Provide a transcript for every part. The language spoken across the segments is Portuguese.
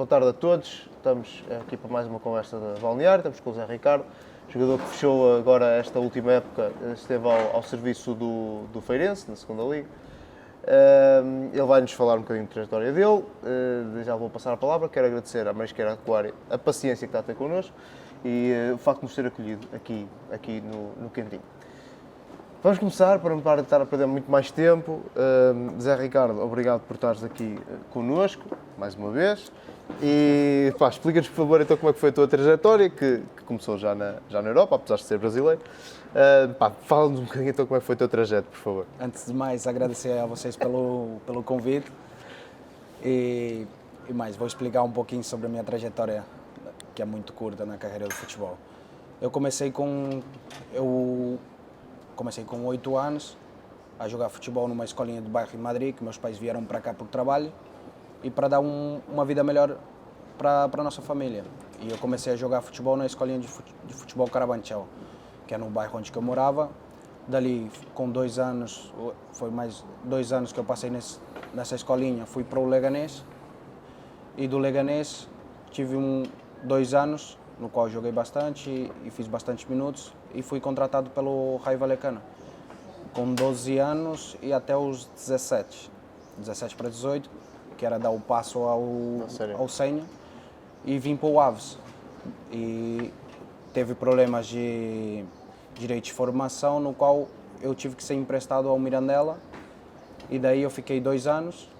Boa tarde a todos. Estamos aqui para mais uma conversa de balneário. Estamos com o Zé Ricardo, jogador que fechou agora esta última época, esteve ao serviço do Feirense, na segunda Liga. Ele vai-nos falar um bocadinho da trajetória dele. Já vou passar a palavra. Quero agradecer à Marisqueira Aquária a paciência que está a ter connosco e o facto de nos ter acolhido aqui no Quentinho. Vamos começar, para não parar de estar a perder muito mais tempo. Zé Ricardo, obrigado por estares aqui connosco, mais uma vez. E explica-nos, por favor, então como é que foi a tua trajetória, que começou já na Europa, apesar de ser brasileiro. Fala-nos um bocadinho então como é que foi o teu trajeto, por favor. Antes de mais, agradecer a vocês pelo convite. E mais, vou explicar um pouquinho sobre a minha trajetória, que é muito curta na carreira do futebol. Eu comecei com 8 anos a jogar futebol numa escolinha do bairro em Madrid, que meus pais vieram para cá por trabalho e para dar uma vida melhor para a nossa família. E eu comecei a jogar futebol na escolinha de futebol Carabanchel, que é no bairro onde eu morava. Dali, com 2 anos, foi mais 2 anos que eu passei nessa escolinha, fui para o Leganés. E do Leganés tive 2 anos, no qual joguei bastante e fiz bastantes minutos, e fui contratado pelo Rayo Vallecano com 12 anos e até os 17 para 18, que era dar o passo ao sénior, e vim para o Aves. E teve problemas de direito de formação, no qual eu tive que ser emprestado ao Mirandela, e daí eu fiquei 2 anos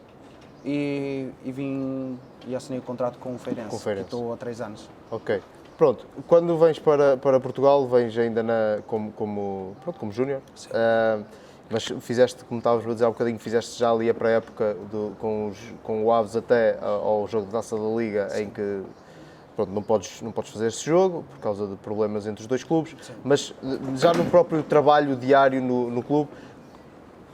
e vim e assinei o contrato com o Feirense, que estou há 3 anos. Ok. Pronto, quando vens para Portugal, vens ainda como júnior, mas fizeste, como estávamos a dizer há um bocadinho, fizeste já ali a pré-época com o Aves até ao jogo de Taça da Liga. Sim. Em que não podes fazer esse jogo por causa de problemas entre os dois clubes. Sim. Mas já no próprio trabalho diário no clube,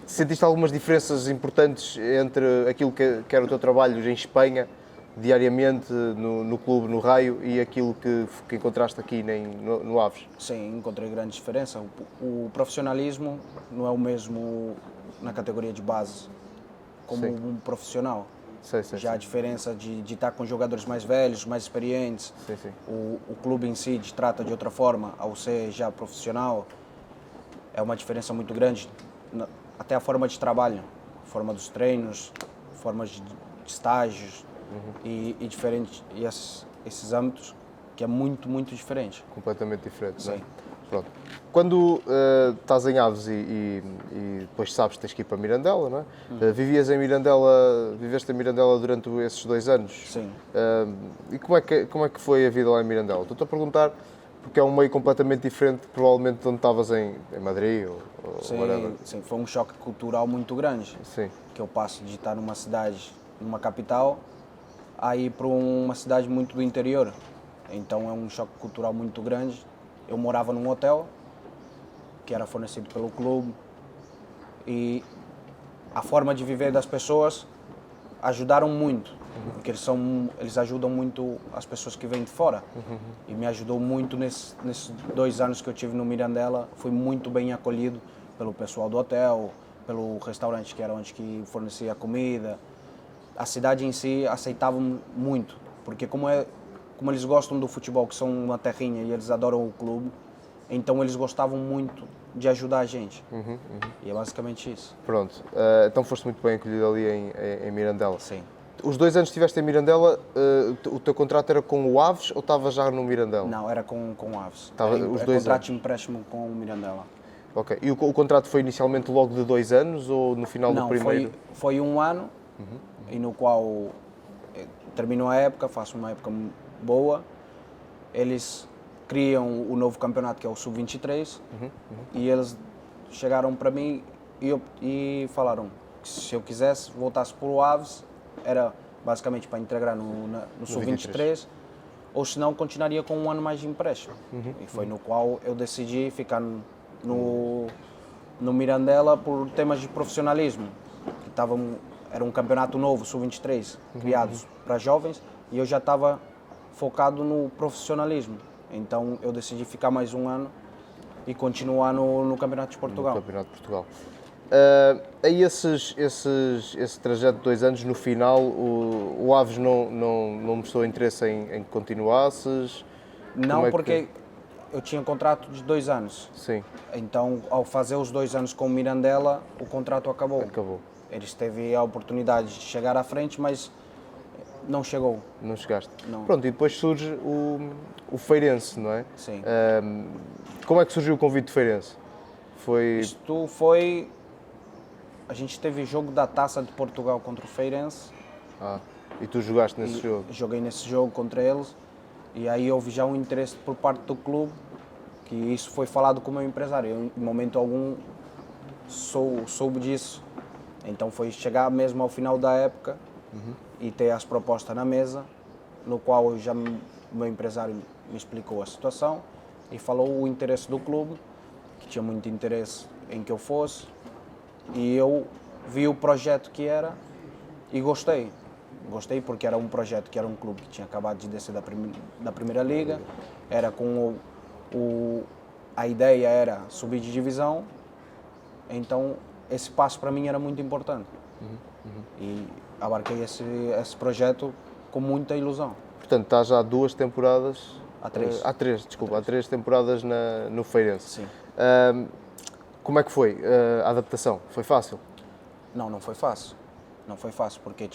sentiste algumas diferenças importantes entre aquilo que era o teu trabalho em Espanha, diariamente no clube, no Raio, e aquilo que encontraste aqui no Aves? Sim, encontrei grande diferença. O profissionalismo não é o mesmo na categoria de base como um profissional. Já a diferença de estar com jogadores mais velhos, mais experientes. O clube em si trata de outra forma, ao ser já profissional, é uma diferença muito grande. Até a forma de trabalho, a forma dos treinos, formas de estágios. E diferente, e esses âmbitos, que é muito, muito diferente. Completamente diferente, sim. Não é? Pronto. Quando estás em Aves e depois sabes que tens que ir para Mirandela, não é? Viveste em Mirandela durante esses 2 anos? Sim. E como é que foi a vida lá em Mirandela? Estou-te a perguntar porque é um meio completamente diferente, provavelmente, de onde estavas em Madrid ou whatever. Sim, foi um choque cultural muito grande. Sim. Que eu passo de estar numa cidade, numa capital, a ir para uma cidade muito do interior. Então é um choque cultural muito grande. Eu morava num hotel, que era fornecido pelo clube, e a forma de viver das pessoas ajudaram muito, porque eles ajudam muito as pessoas que vêm de fora. E me ajudou muito nesses 2 anos que eu tive no Mirandela. Fui muito bem acolhido pelo pessoal do hotel, pelo restaurante que era onde que fornecia a comida. A cidade em si aceitava muito, porque como eles gostam do futebol, que são uma terrinha, e eles adoram o clube, então eles gostavam muito de ajudar a gente. E é basicamente isso. Pronto, então foste muito bem acolhido ali em Mirandela. Sim. Os 2 anos que estiveste em Mirandela, o teu contrato era com o Aves ou estavas já no Mirandela? Não, era com o Aves. Os 2 contrato de empréstimo com o Mirandela. Ok, e o contrato foi inicialmente logo de 2 anos ou no final do primeiro? Não, foi 1 ano, e no qual terminou a época, faço uma época boa. Eles criam o novo campeonato, que é o Sub-23, e eles chegaram para mim e falaram que se eu quisesse, voltasse para o Aves, era basicamente para integrar no Sub-23, ou se não, continuaria com 1 ano mais de empréstimo. E foi no qual eu decidi ficar no Mirandela por temas de profissionalismo. Era um campeonato novo, Sub-23, criados para jovens, e eu já estava focado no profissionalismo. Então eu decidi ficar mais 1 ano e continuar no Campeonato de Portugal. No Campeonato de Portugal. Esse trajeto de 2 anos, no final, o Aves não mostrou interesse em que continuasses? Não, Como é porque eu tinha contrato de 2 anos. Sim, Então, ao fazer os 2 anos com o Mirandela, o contrato acabou. acabou. Eles teve a oportunidade de chegar à frente, mas não chegou. Não chegaste. Não. Pronto, e depois surge o Feirense, não é? Sim. Como é que surgiu o convite do Feirense? Foi... Isto foi... A gente teve jogo da Taça de Portugal contra o Feirense. E tu jogaste nesse jogo? Joguei nesse jogo contra eles. E aí houve já um interesse por parte do clube, que isso foi falado com o meu empresário. Eu, em momento algum, soube disso. Então foi chegar mesmo ao final da época e ter as propostas na mesa, no qual o meu empresário me explicou a situação e falou o interesse do clube, que tinha muito interesse em que eu fosse. E eu vi o projeto que era e gostei. Gostei porque era um projeto que era um clube que tinha acabado de descer da primeira liga, era com a ideia era subir de divisão, então esse passo para mim era muito importante. E abarquei esse projeto com muita ilusão. Portanto, estás já há 2 temporadas... Há 3. Há 3 temporadas no Feirense. Sim. Como é que foi a adaptação? Foi fácil? Não foi fácil. Não foi fácil porque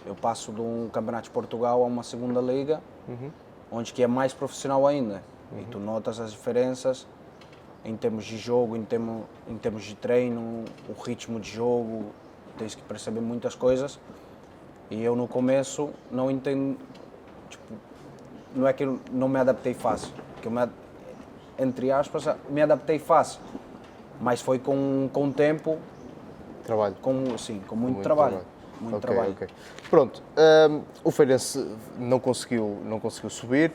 eu passo de um campeonato de Portugal a uma segunda liga, onde que é mais profissional ainda. E tu notas as diferenças em termos de jogo, em termos de treino, o ritmo de jogo, tens que perceber muitas coisas. E eu no começo não entendo, não é que eu não me adaptei fácil, que entre aspas, me adaptei fácil, mas foi com o tempo, Trabalho. com muito trabalho. Muito trabalho. Ok. Pronto, o Feirense não conseguiu subir,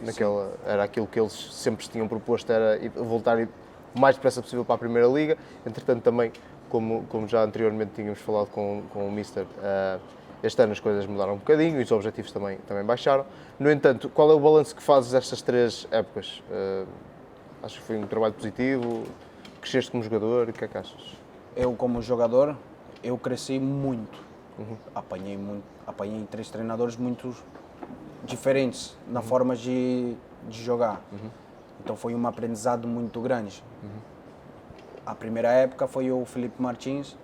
era aquilo que eles sempre se tinham proposto, era voltar o mais depressa possível para a Primeira Liga. Entretanto, também, como já anteriormente tínhamos falado com o Mister, este ano as coisas mudaram um bocadinho e os objetivos também baixaram. No entanto, qual é o balanço que fazes destas 3 épocas? Acho que foi um trabalho positivo? Cresceste como jogador? O que é que achas? Eu como jogador, eu cresci muito. Apanhei 3 treinadores muito diferentes na forma de jogar. Então foi um aprendizado muito grande. A primeira época foi o Felipe Martins,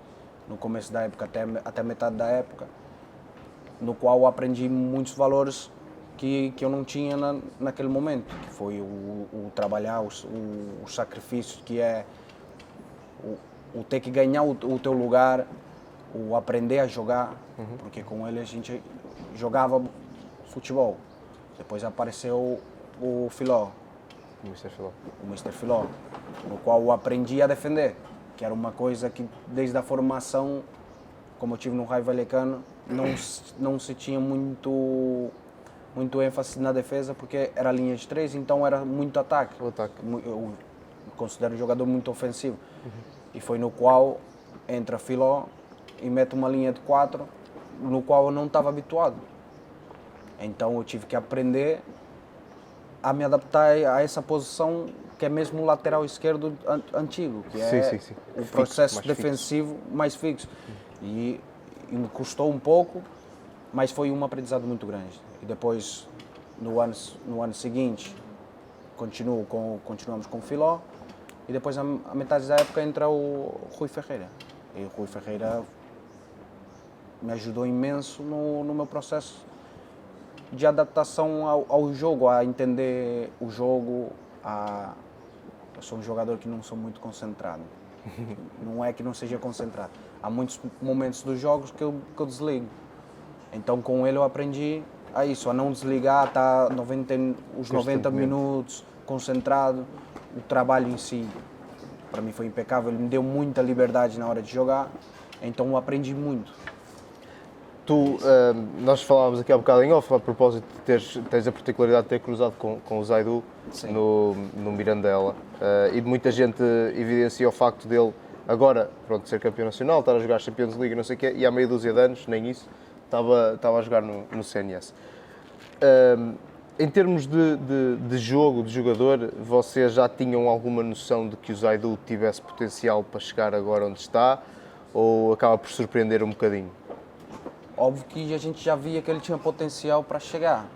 no começo da época até metade da época, no qual eu aprendi muitos valores que eu não tinha naquele momento, que foi o trabalhar, o sacrifício, que é o ter que ganhar o teu lugar, o aprender a jogar, porque com ele a gente jogava futebol. Depois apareceu o Filó, O Mister Filó. o Mr. Filó, no qual eu aprendi a defender, que era uma coisa que desde a formação, como eu tive no Raio Vallecano, não se tinha muito ênfase na defesa, porque era linha de 3, então era muito ataque. O ataque. Eu considero um jogador muito ofensivo. E foi no qual entra Filó e mete uma linha de 4, no qual eu não estava habituado. Então eu tive que aprender a me adaptar a essa posição, que é mesmo o lateral esquerdo antigo, que é Sim. o Fixo, processo mais defensivo mais fixo. E me custou um pouco, mas foi um aprendizado muito grande. E depois, no ano seguinte, continuamos com o Filó, e depois, a metade da época, entra o Rui Ferreira. E o Rui Ferreira me ajudou imenso no meu processo de adaptação ao jogo, a entender o jogo. Eu sou um jogador que não sou muito concentrado. Não é que não seja concentrado. Há muitos momentos dos jogos que eu desligo. Então, com ele eu aprendi a isso, a não desligar, estar os 90 minutos concentrado. O trabalho em si, para mim, foi impecável. Ele me deu muita liberdade na hora de jogar, então eu aprendi muito. Nós falávamos aqui há um bocado em off, a propósito de tens a particularidade de ter cruzado com o Zaidu no Mirandela, e muita gente evidencia o facto dele agora, pronto, ser campeão nacional, estar a jogar Champions League, não sei o quê, e há meia dúzia de anos, nem isso, estava a jogar no CNS. Em termos de jogo, de jogador, vocês já tinham alguma noção de que o Zaidu tivesse potencial para chegar agora onde está? ou acaba por surpreender um bocadinho? Óbvio que a gente já via que ele tinha potencial para chegar,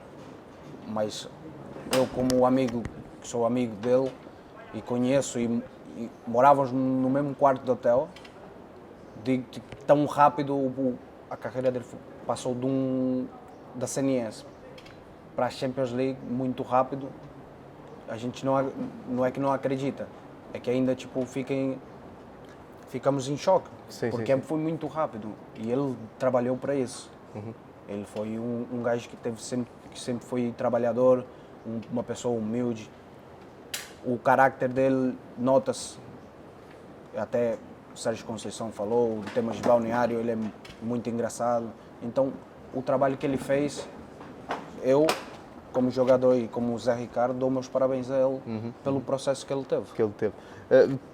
mas eu como amigo, que sou amigo dele e conheço e morávamos no mesmo quarto de hotel, digo que tão rápido a carreira dele passou da CNS para a Champions League muito rápido. A gente não é que não acredita, é que ainda tipo ficamos em choque, Sim, porque sim. foi muito rápido e ele trabalhou para isso. Ele foi um gajo que sempre foi trabalhador, uma pessoa humilde. O carácter dele nota-se, até o Sérgio Conceição falou, o tema de balneário, ele é muito engraçado. Então, o trabalho que ele fez, eu, como jogador e como o Zé Ricardo, dou meus parabéns a ele pelo processo que ele teve. Que ele teve.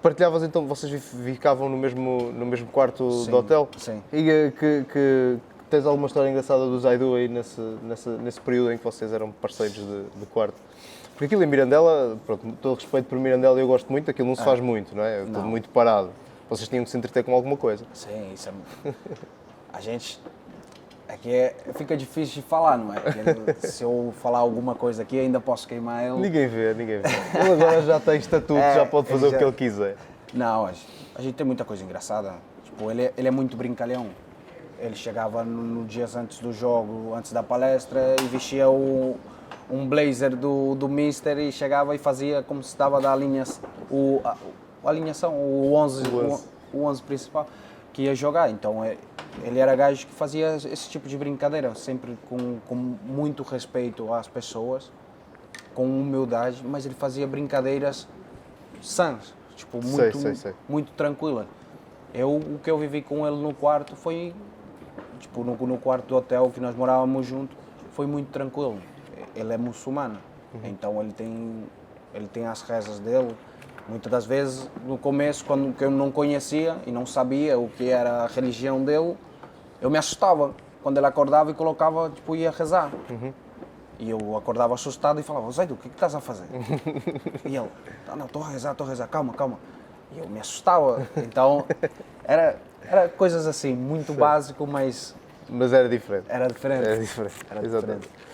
Partilhavas então, vocês ficavam no mesmo quarto Sim, do hotel? sim. E que tens alguma história engraçada do Zaidu aí nesse período em que vocês eram parceiros de quarto? Porque aquilo em Mirandela, pronto, todo respeito por Mirandela, eu gosto muito, aquilo não se faz muito, não é? É tudo Não. muito parado. Vocês tinham que se entreter com alguma coisa. Sim, isso é... A gente... Aqui fica difícil de falar, não é? Porque se eu falar alguma coisa aqui, ainda posso queimar ele. Ninguém vê. Ele agora já tem estatuto, já pode fazer o que ele quiser. Não, a gente tem muita coisa engraçada. Tipo, ele é muito brincalhão. Ele chegava no dias antes do jogo, antes da palestra, e vestia um blazer do Mister e chegava e fazia como se estava da a alinhação, o 11 principal que ia jogar. Então ele era gajo que fazia esse tipo de brincadeira, sempre com muito respeito às pessoas, com humildade, mas ele fazia brincadeiras sãs, tipo, muito tranquila. O que eu vivi com ele no quarto foi, tipo, no quarto do hotel que nós morávamos juntos, foi muito tranquilo. Ele é muçulmano, então ele tem as rezas dele. Muitas das vezes, no começo, quando eu não conhecia e não sabia o que era a religião dele, eu me assustava. Quando ele acordava e colocava, tipo, ia rezar. E eu acordava assustado e falava, Zaidu, o que estás a fazer? E ele, não, estou a rezar, calma. E eu me assustava. Então, era coisas assim, muito básico, mas... Mas era diferente. Era diferente. Era diferente. Era Exatamente. diferente.